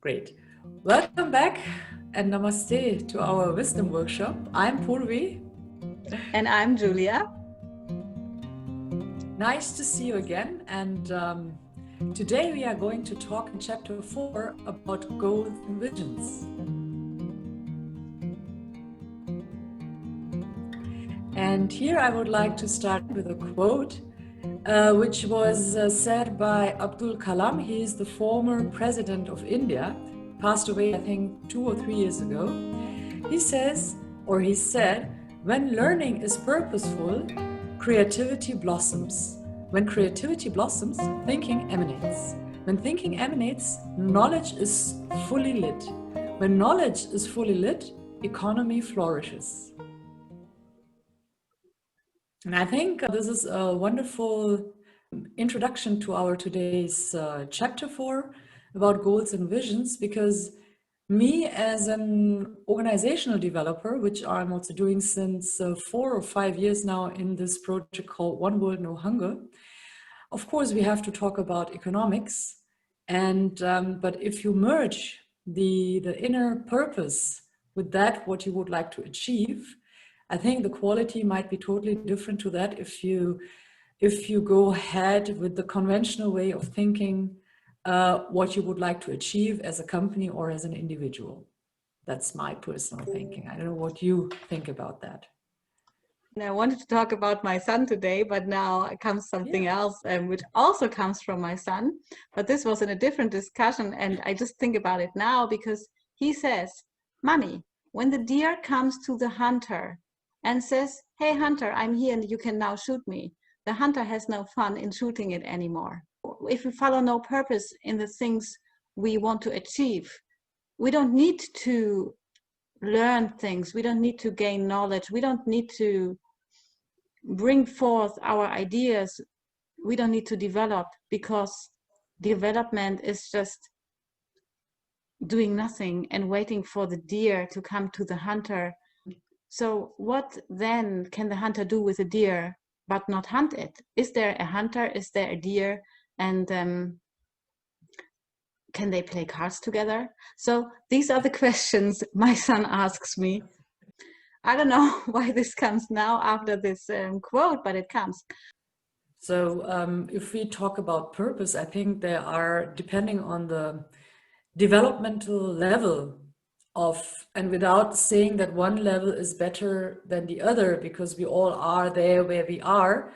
Great. Welcome back and namaste to our wisdom workshop. I'm Purvi. And I'm Julia. Nice to see you again. And today we are going to talk in chapter 4 about goals and visions. And here I would like to start with a quote, which was said by Abdul Kalam. He is the former president of India, passed away, I think, 2 or 3 years ago. He says, or he said, when learning is purposeful, creativity blossoms. When creativity blossoms, thinking emanates. When thinking emanates, knowledge is fully lit. When knowledge is fully lit, economy flourishes. And I think this is a wonderful introduction to our today's chapter 4 about goals and visions, because me as an organizational developer, which I'm also doing since 4 or 5 years now in this project called One World, No Hunger, of course we have to talk about economics. And but if you merge the inner purpose with that, what you would like to achieve, I think the quality might be totally different to that if you go ahead with the conventional way of thinking what you would like to achieve as a company or as an individual. That's my personal thinking. I don't know what you think about that. And I wanted to talk about my son today, but now comes something else, which also comes from my son. But this was in a different discussion, and I just think about it now because he says, "Mommy, when the deer comes to the hunter and says, 'Hey hunter, I'm here and you can now shoot me,' the hunter has no fun in shooting it anymore. If we follow no purpose in the things we want to achieve, we don't need to learn things, we don't need to gain knowledge, we don't need to bring forth our ideas, we don't need to develop, because development is just doing nothing and waiting for the deer to come to the hunter. So what then can the hunter do with a deer but not hunt it? Is there a hunter? Is there a deer? And can they play cards together? So these are the questions my son asks me. I don't know why this comes now after this quote, but it comes. So if we talk about purpose, I think there are, depending on the developmental level of, and without saying that one level is better than the other, because we all are there where we are.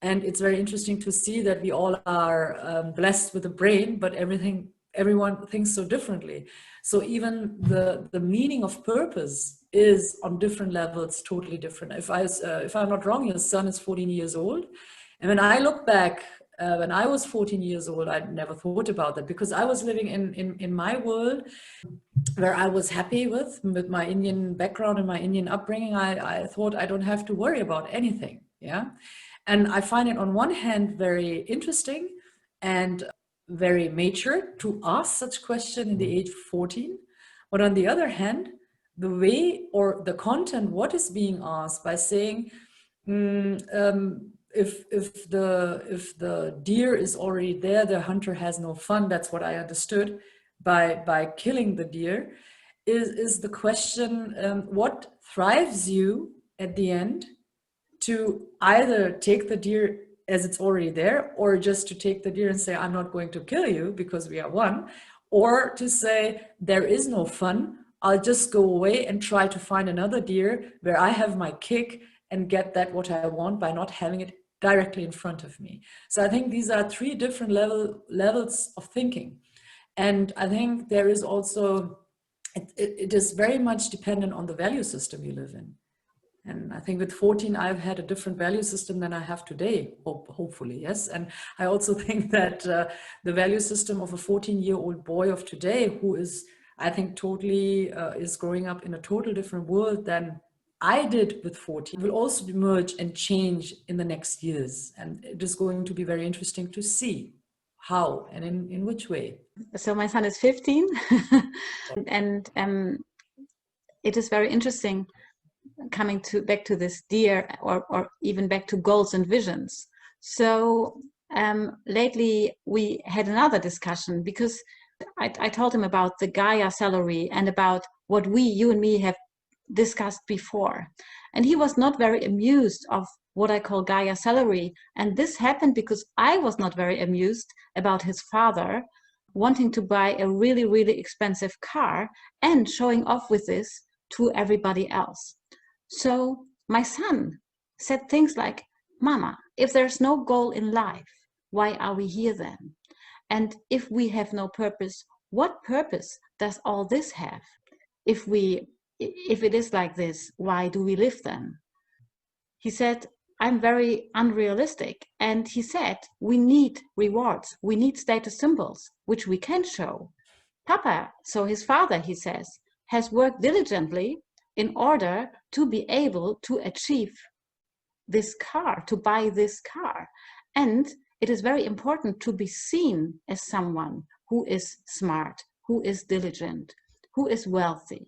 And it's very interesting to see that we all are blessed with a brain, but everyone thinks so differently. So even the meaning of purpose is on different levels totally different. If I'm not wrong, your son is 14 years old. And when I look back, when I was 14 years old, I never thought about that, because I was living in my world where I was happy with my Indian background and my Indian upbringing. I thought I don't have to worry about anything. Yeah. And I find it on one hand very interesting and very mature to ask such question in the age of 14. But on the other hand, the way or the content, what is being asked by saying, if the deer is already there, the hunter has no fun. That's what I understood by killing the deer. Is the question, what thrives you at the end to either take the deer as it's already there, or just to take the deer and say, I'm not going to kill you because we are one, or to say, there is no fun, I'll just go away and try to find another deer where I have my kick and get that what I want by not having it directly in front of me. So I think these are 3 different levels of thinking. And I think there is also, it is very much dependent on the value system you live in. And I think with 14, I've had a different value system than I have today, hopefully, yes. And I also think that the value system of a 14-year-old boy of today, who is, I think, totally is growing up in a total different world than I did with 14, will also emerge and change in the next years. And it is going to be very interesting to see how and in which way. So my son is 15 and it is very interesting coming back to this deer, or even back to goals and visions. So lately we had another discussion, because I told him about the Gaia salary and about what you and me have discussed before. And he was not very amused of what I call Gaia salary. And this happened because I was not very amused about his father wanting to buy a really, really expensive car and showing off with this to everybody else. So my son said things like, Mama, if there's no goal in life, why are we here then? And if we have no purpose, what purpose does all this have? If it is like this, why do we live then? He said, I'm very unrealistic. And he said, we need rewards. We need status symbols, which we can show. Papa, so his father, he says, has worked diligently in order to be able to achieve this car, to buy this car. And it is very important to be seen as someone who is smart, who is diligent, who is wealthy.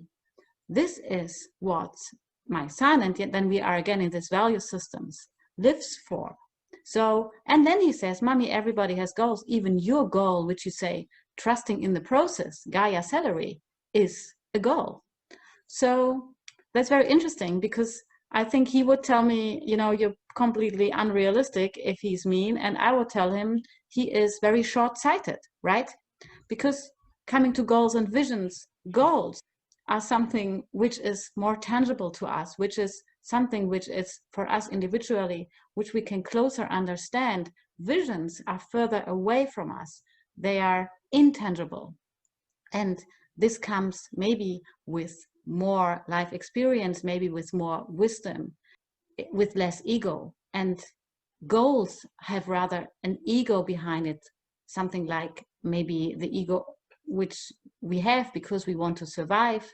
This is what my son, and then we are again in this value systems, lives for. So, and then he says, Mommy, everybody has goals. Even your goal, which you say, trusting in the process, Gaia salary, is a goal. So that's very interesting, because I think he would tell me, you're completely unrealistic if he's mean. And I would tell him he is very short-sighted, right? Because coming to goals and visions, goals are something which is more tangible to us, which is something which is for us individually, which we can closer understand. Visions are further away from us. They are intangible. And this comes maybe with more life experience, maybe with more wisdom, with less ego. And goals have rather an ego behind it, something like maybe the ego which we have because we want to survive.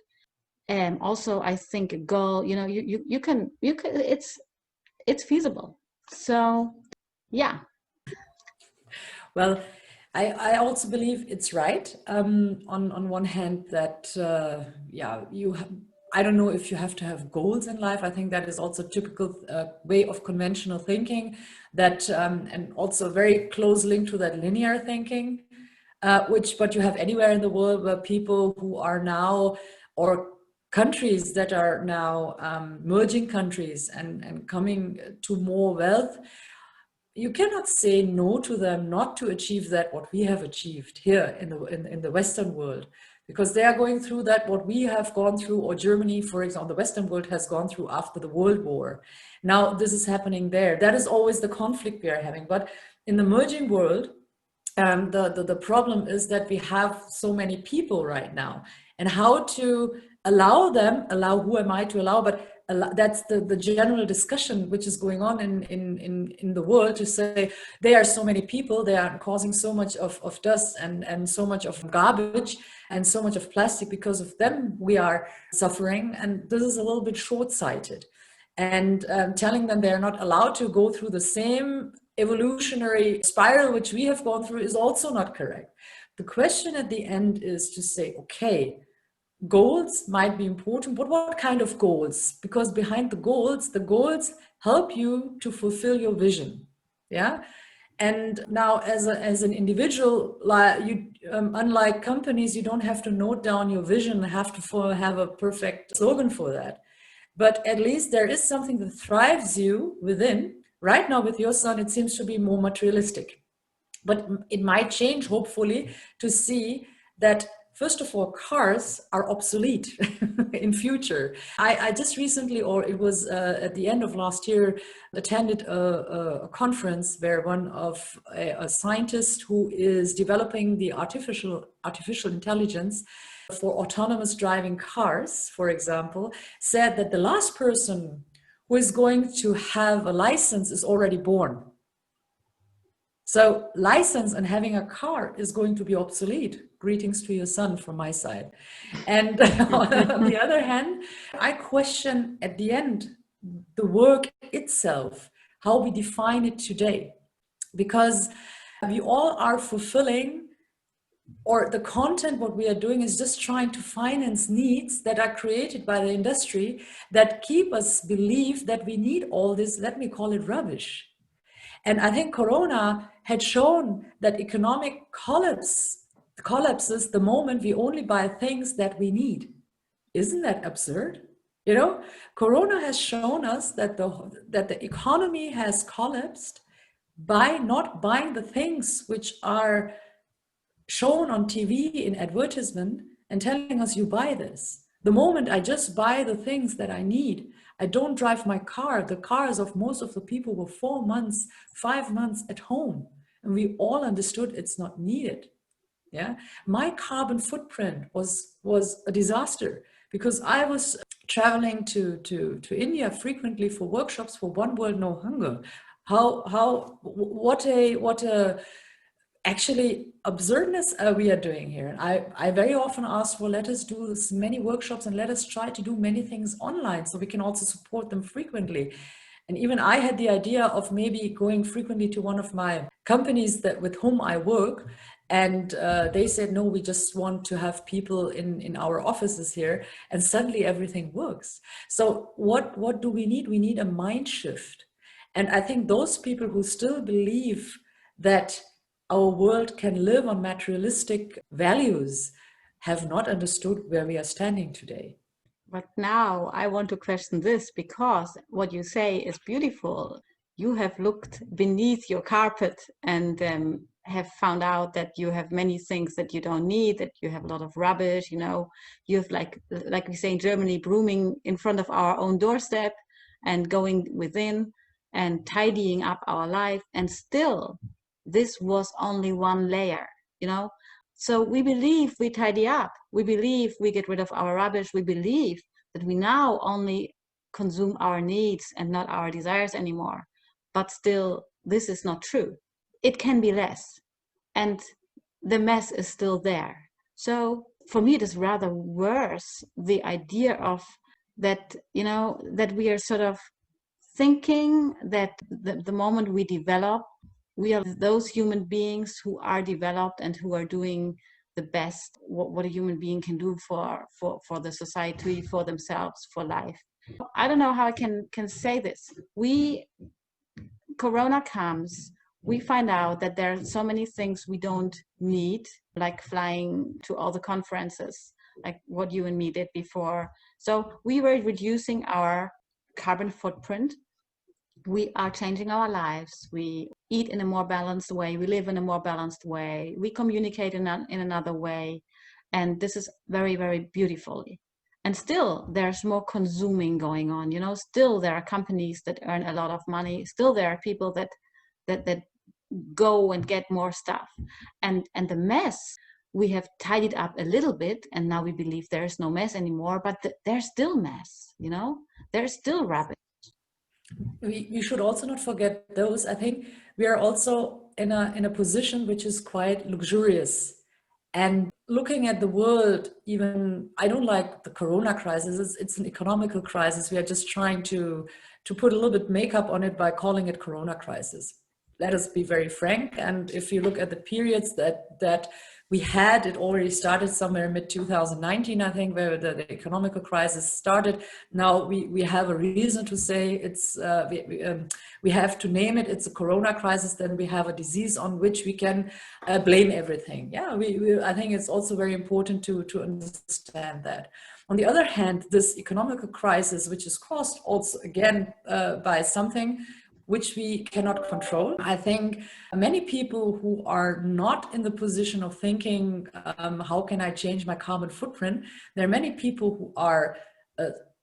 And also, I think a goal, you can, it's feasible. So, yeah. Well, I also believe it's right. On one hand, that yeah, I don't know if you have to have goals in life. I think that is also a typical way of conventional thinking, that and also very close link to that linear thinking, but you have anywhere in the world where people who are now, or countries that are now merging countries and coming to more wealth. You cannot say no to them not to achieve that what we have achieved here in the Western world, because they are going through that what we have gone through, or Germany, for example, the Western world has gone through after the World War. Now this is happening there. That is always the conflict we are having. But in the merging world, the problem is that we have so many people right now, and how to allow who am I to allow, but that's the general discussion which is going on in the world, to say there are so many people, they are causing so much of dust and so much of garbage and so much of plastic. Because of them we are suffering, and this is a little bit short-sighted. And telling them they're not allowed to go through the same evolutionary spiral which we have gone through is also not correct. The question at the end is to say, okay, goals might be important, but what kind of goals? Because behind the goals help you to fulfill your vision. Yeah. And now as an individual, unlike companies, you don't have to note down your vision, have a perfect slogan for that. But at least there is something that thrives you within. Right now with your son, it seems to be more materialistic, but it might change, hopefully, to see that first of all, cars are obsolete in future. I just recently, or it was at the end of last year, attended a conference where one of a scientist who is developing the artificial intelligence for autonomous driving cars, for example, said that the last person who is going to have a license is already born. So license and having a car is going to be obsolete. Greetings to your son from my side. And on the other hand, I question at the end the work itself, how we define it today, because we all are fulfilling, or the content what we are doing is just trying to finance needs that are created by the industry that keep us believe that we need all this, let me call it rubbish. And I think Corona had shown that economic collapse collapses the moment we only buy things that we need. Isn't that absurd? You know, Corona has shown us that the economy has collapsed by not buying the things which are shown on TV in advertisement and telling us you buy this. The moment I just buy the things that I need, I don't drive my car. The cars of most of the people were 4 months, 5 months at home. And we all understood it's not needed. Yeah, my carbon footprint was a disaster because I was traveling to India frequently for workshops for One World No Hunger. What a actually absurdness we are doing here. And I very often ask, well, let us do this many workshops and let us try to do many things online so we can also support them frequently. And even I had the idea of maybe going frequently to one of my companies that with whom I work. And they said, no, we just want to have people in our offices here. And suddenly everything works. So what do we need? We need a mind shift. And I think those people who still believe that our world can live on materialistic values have not understood where we are standing today. But now I want to question this, because what you say is beautiful. You have looked beneath your carpet and have found out that you have many things that you don't need, that you have a lot of rubbish, you know, you have like we say in Germany, brooming in front of our own doorstep and going within and tidying up our life. And still, this was only one layer, you know. So we believe we tidy up, we believe we get rid of our rubbish, we believe that we now only consume our needs and not our desires anymore. But still, this is not true. It can be less, and the mess is still there. So for me, it is rather worse, the idea of that, you know, that we are sort of thinking that the moment we develop, we are those human beings who are developed and who are doing the best what a human being can do for the society, for themselves, for life. I don't know how I can say this. Corona comes, we find out that there are so many things we don't need, like flying to all the conferences, like what you and me did before. So we were reducing our carbon footprint. We are changing our lives. We eat in a more balanced way. We live in a more balanced way. We communicate in another way. And this is very, very beautiful. And still, there's more consuming going on. You know, still there are companies that earn a lot of money. Still, there are people that go and get more stuff. And the mess, we have tidied up a little bit, and now we believe there is no mess anymore. But there's still mess. You know, there's still rubbish. We should also not forget those. I think we are also in a position which is quite luxurious. And looking at the world, even I don't like the Corona crisis. It's an economical crisis. We are just trying to put a little bit makeup on it by calling it Corona crisis. Let us be very frank. And if you look at the periods that we had, it already started somewhere in mid-2019, I think, where the economical crisis started. Now we have a reason to say it's, we have to name it, it's a Corona crisis, then we have a disease on which we can blame everything. Yeah, I think it's also very important to understand that. On the other hand, this economical crisis, which is caused also again by something which we cannot control. I think many people who are not in the position of thinking, how can I change my carbon footprint? There are many people who are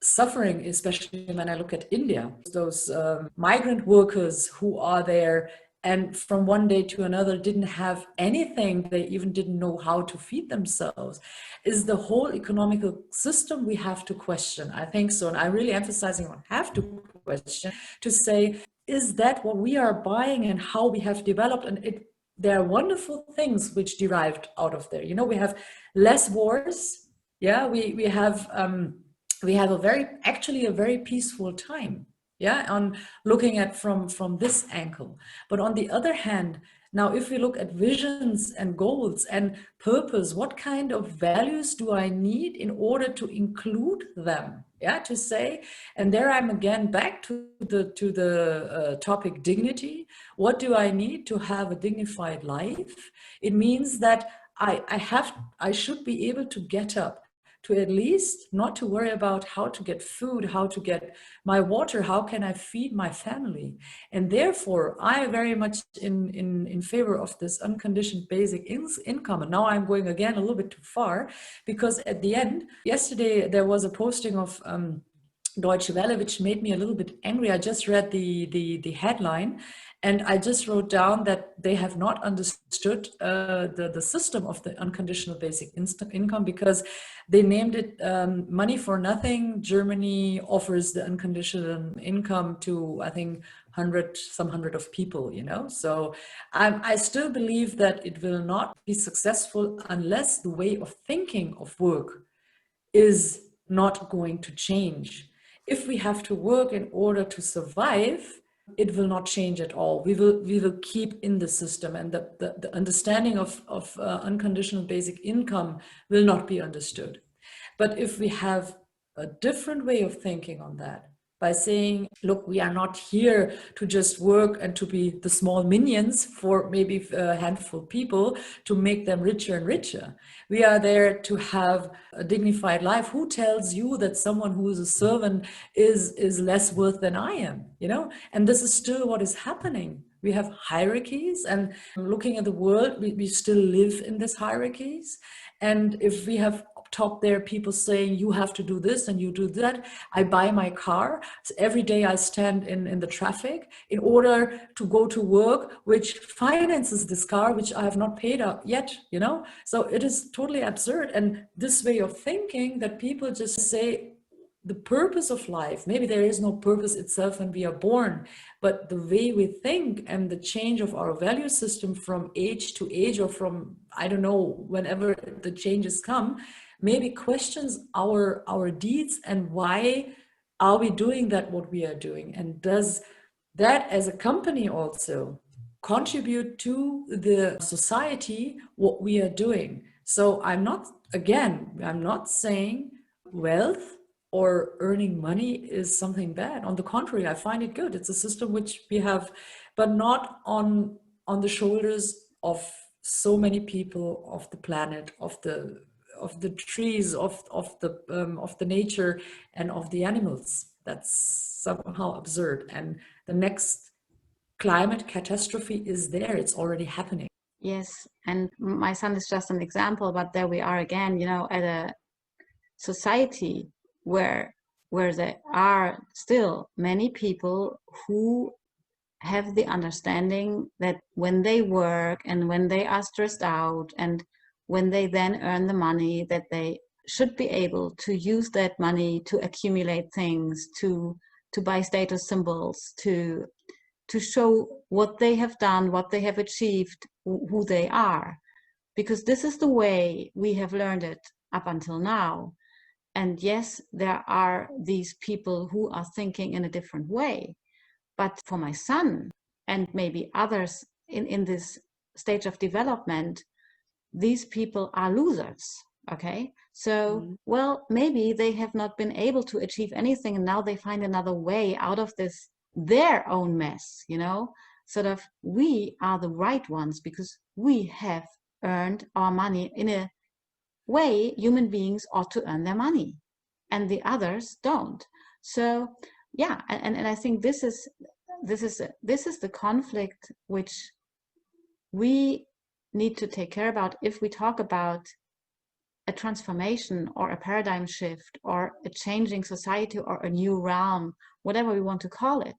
suffering, especially when I look at India. Those migrant workers who are there and from one day to another didn't have anything, they even didn't know how to feed themselves, is the whole economical system we have to question. I think so. And I'm really emphasizing on have to question, to say, is that what we are buying and how we have developed? And there are wonderful things which derived out of there. You know, we have less wars. Yeah, we have actually a very peaceful time. Yeah, on looking at from this angle. But on the other hand, now if we look at visions and goals and purpose, what kind of values do I need in order to include them? Yeah, to say, and there I'm again back to the topic dignity. What do I need to have a dignified life? It means that I should be able to get up, to at least not to worry about how to get food, how to get my water, how can I feed my family. And therefore, I very much in favor of this unconditioned basic income. And now I'm going again a little bit too far, because at the end, yesterday there was a posting of Deutsche Welle, which made me a little bit angry. I just read the headline, and I just wrote down that they have not understood the system of the unconditional basic income, because they named it money for nothing. Germany offers the unconditional income to, I think, some hundred of people, you know. So I still believe that it will not be successful unless the way of thinking of work is not going to change. If we have to work in order to survive, it will not change at all. We will keep in the system, and the understanding of unconditional basic income will not be understood. But if we have a different way of thinking on that, by saying, look, we are not here to just work and to be the small minions for maybe a handful of people to make them richer and richer. We are there to have a dignified life. Who tells you that someone who is a servant is less worth than I am, you know? And this is still what is happening. We have hierarchies, and looking at the world, we still live in these hierarchies. And if we have top there people saying you have to do this and you do that, I buy my car. So every day I stand in the traffic in order to go to work, which finances this car, which I have not paid up yet, you know? So it is totally absurd. And this way of thinking that people just say, the purpose of life, maybe there is no purpose itself when we are born, but the way we think and the change of our value system from age to age, or from, I don't know, whenever the changes come, maybe questions our deeds, and why are we doing that, what we are doing, and does that as a company also contribute to the society, what we are doing. So I'm not saying wealth or earning money is something bad. On the contrary, I find it good. It's a system which we have, but not on the shoulders of so many people, of the planet, of the trees, of the nature, and of the animals. That's somehow absurd. And the next climate catastrophe is there. It's already happening. Yes, and my son is just an example, but there we are again, you know, at a society where there are still many people who have the understanding that when they work and when they are stressed out and when they then earn the money, that they should be able to use that money to accumulate things, to buy status symbols, to show what they have done, what they have achieved, who they are. Because this is the way we have learned it up until now. And yes, there are these people who are thinking in a different way. But for my son and maybe others in this stage of development, these people are losers. Okay, so well, maybe they have not been able to achieve anything, and now they find another way out of this, their own mess, you know, sort of, we are the right ones because we have earned our money in a way human beings ought to earn their money, and the others don't. So yeah, and I think this is the conflict which we need to take care about if we talk about a transformation or a paradigm shift or a changing society or a new realm, whatever we want to call it.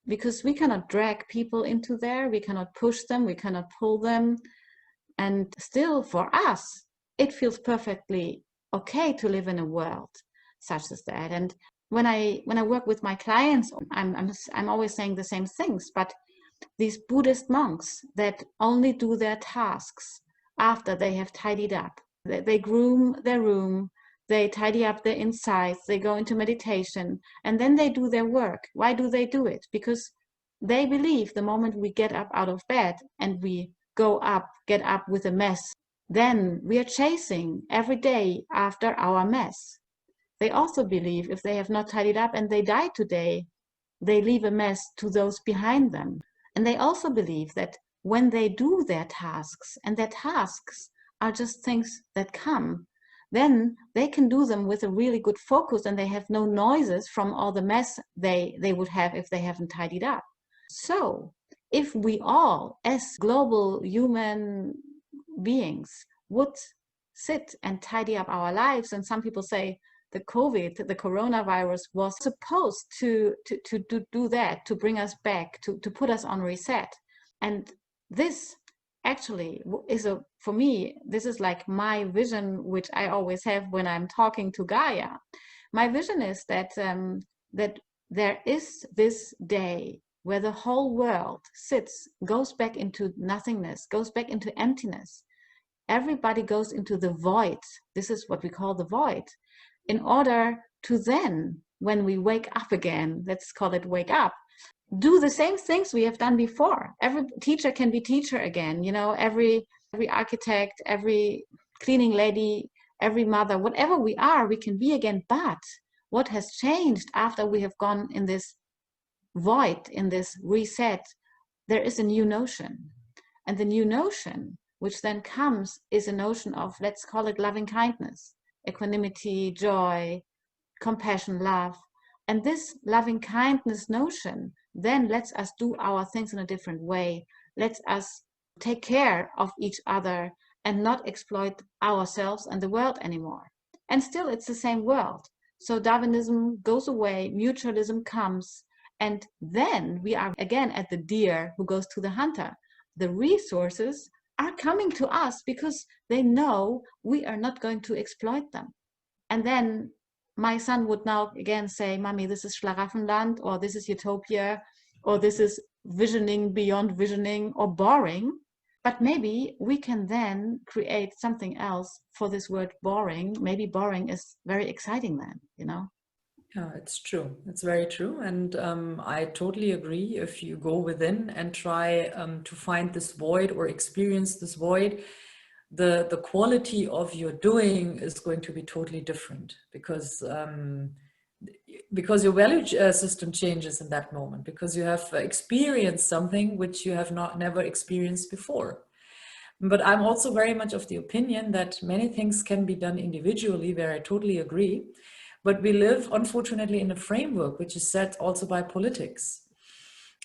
Because we cannot drag people into there, we cannot push them, we cannot pull them. And still, for us, it feels perfectly okay to live in a world such as that. And when I work with my clients, I'm always saying the same things, but these Buddhist monks that only do their tasks after they have tidied up. They groom their room, they tidy up their insides, they go into meditation, and then they do their work. Why do they do it? Because they believe the moment we get up out of bed and we get up with a mess, then we are chasing every day after our mess. They also believe if they have not tidied up and they die today, they leave a mess to those behind them. And they also believe that when they do their tasks, and their tasks are just things that come, then they can do them with a really good focus, and they have no noises from all the mess they would have if they haven't tidied up. So if we all, as global human beings, would sit and tidy up our lives, and some people say the coronavirus was supposed to do that, to bring us back, to put us on reset. And this actually is for me, this is like my vision, which I always have when I'm talking to Gaia. My vision is that that there is this day where the whole world sits, goes back into nothingness, goes back into emptiness. Everybody goes into the void. This is what we call the void, in order to then, when we wake up again, let's call it wake up, do the same things we have done before. Every teacher can be teacher again, you know, every architect, every cleaning lady, every mother, whatever we are, we can be again. But what has changed after we have gone in this void, in this reset, there is a new notion. And the new notion, which then comes, is a notion of, let's call it loving kindness, equanimity, joy, compassion, love. And this loving kindness notion then lets us do our things in a different way, lets us take care of each other and not exploit ourselves and the world anymore. And still, it's the same world. So Darwinism goes away, mutualism comes, and then we are again at the deer who goes to the hunter. The resources are coming to us because they know we are not going to exploit them. And then my son would now again say, Mommy, this is Schlaraffenland, or this is utopia, or this is visioning beyond visioning, or boring. But maybe we can then create something else for this word boring. Maybe boring is very exciting then, you know? Yeah, it's true. It's very true. And I totally agree. If you go within and try to find this void or experience this void, the quality of your doing is going to be totally different, because your value system changes in that moment, because you have experienced something which you have never experienced before. But I'm also very much of the opinion that many things can be done individually, where I totally agree. But we live, unfortunately, in a framework which is set also by politics.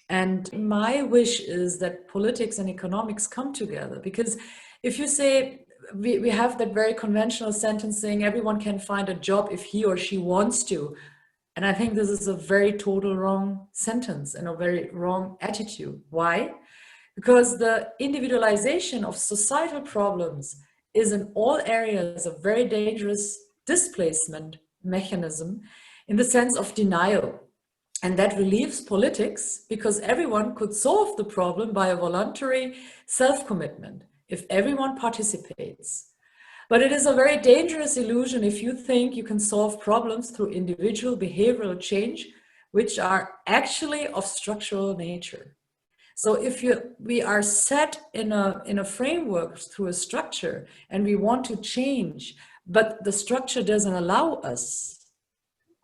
And my wish is that politics and economics come together, because if you say, we have that very conventional sentencing, everyone can find a job if he or she wants to. And I think this is a very total wrong sentence and a very wrong attitude. Why? Because the individualization of societal problems is in all areas a very dangerous displacement mechanism, in the sense of denial. And that relieves politics, because everyone could solve the problem by a voluntary self-commitment if everyone participates. But it is a very dangerous illusion if you think you can solve problems through individual behavioral change, which are actually of structural nature. So if we are set in a framework through a structure, and we want to change, but the structure doesn't allow us,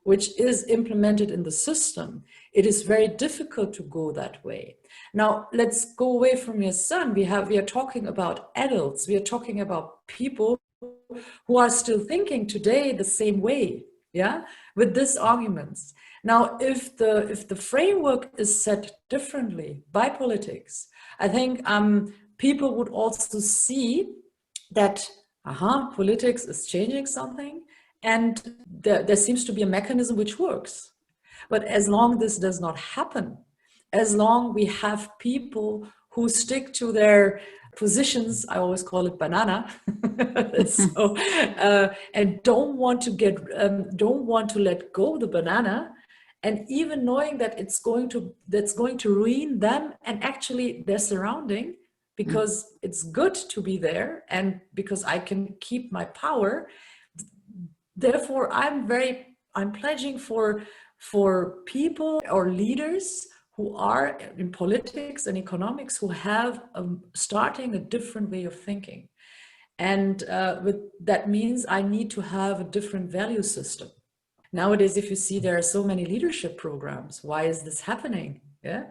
which is implemented in the system, it is very difficult to go that way. Now, let's go away from your son. We are talking about adults. We are talking about people who are still thinking today the same way, yeah, with these arguments. Now, if the framework is set differently by politics, I think people would also see that, politics is changing something, and there seems to be a mechanism which works. But as long this does not happen, as long we have people who stick to their positions, I always call it banana, so, and don't want to let go of the banana, and even knowing that that's going to ruin them and actually their surrounding, because it's good to be there and because I can keep my power. Therefore, I'm pledging for people or leaders who are in politics and economics, who have starting a different way of thinking. And that means I need to have a different value system. Nowadays, if you see, there are so many leadership programs. Why is this happening? Yeah,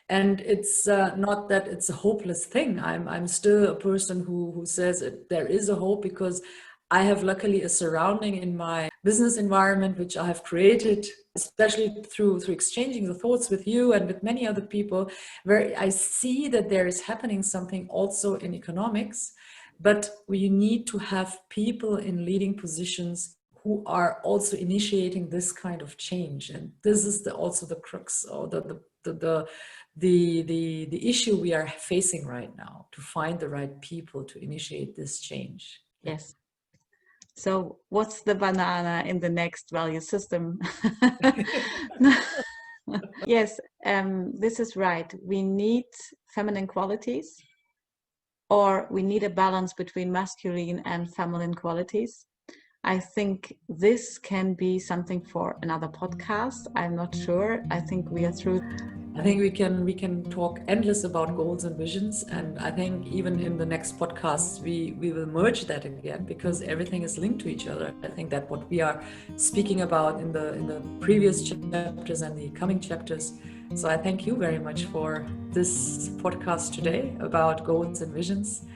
and it's not that it's a hopeless thing. I'm still a person who says there is a hope, because I have luckily a surrounding in my business environment which I have created, especially through exchanging the thoughts with you and with many other people, where I see that there is happening something also in economics, but we need to have people in leading positions who are also initiating this kind of change. And this is also the crux, or the issue we are facing right now, to find the right people to initiate this change. Yes. So what's the banana in the next value system? Yes, this is right. We need feminine qualities, or we need a balance between masculine and feminine qualities. I think this can be something for another podcast. I'm not sure. I think we are through. I think we can talk endless about goals and visions, and I think even in the next podcast we will merge that again, because everything is linked to each other. I think that what we are speaking about in the previous chapters and the coming chapters. So I thank you very much for this podcast today about goals and visions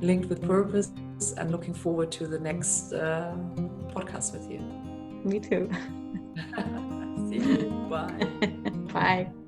linked with purpose, and looking forward to the next podcast with you. Me too. See you. Bye. Bye.